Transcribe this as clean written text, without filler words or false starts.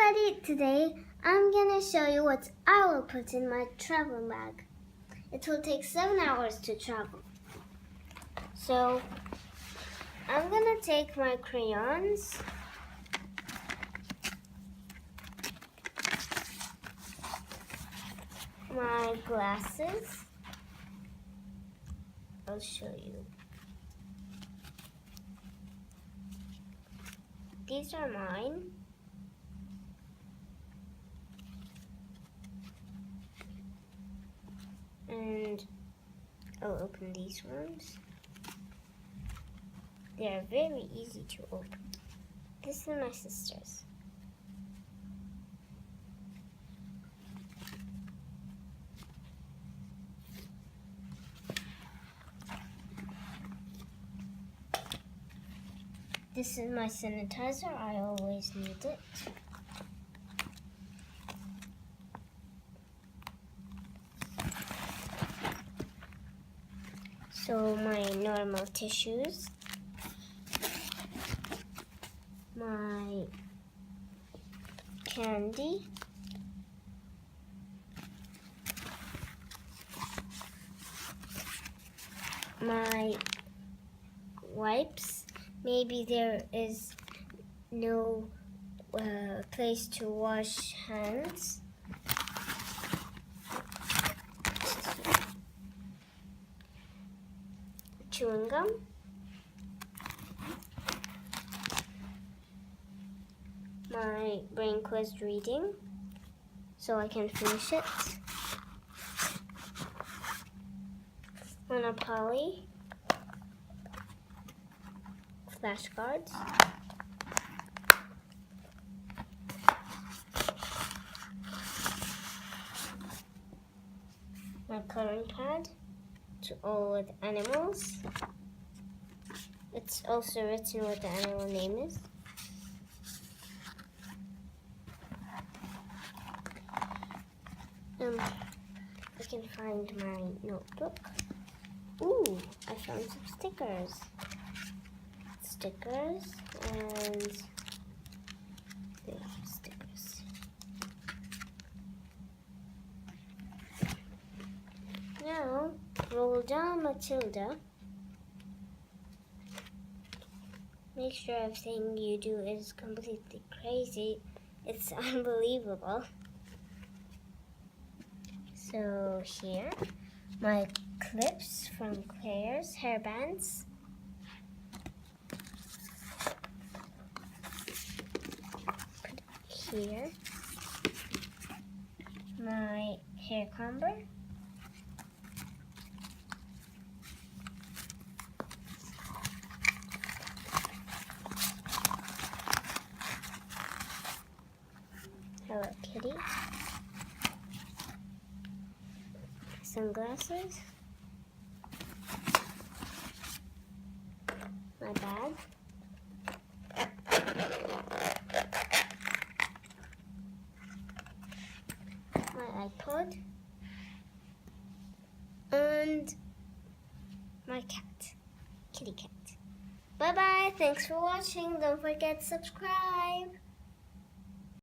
everybody! Today I'm gonna show you what I will put in my travel bag. It will take 7 hours to travel. So I'm gonna take my crayons, my glasses. I'll show you. These are mine. And I'll open these ones. They are very easy to open. This is my sister's. This is my sanitizer. I always need it. So my normal tissues, my candy, my wipes. Maybe there is no place to wash hands. Chewing gum, my brain quiz reading so I can finish it, Monopoly, flashcards, my coloring pad to all with animals. It's also written what the animal name is. I can find my notebook. Ooh, I found some stickers. Stickers and there are stickers. Now, roll down Matilda. Make sure everything you do is completely crazy. It's unbelievable. So here, my clips from Claire's hairbands. Put here, my hair comber. Hello Kitty. Sunglasses. My bag. My iPod. And my cat. Kitty cat. Bye bye. Thanks for watching. Don't forget to subscribe.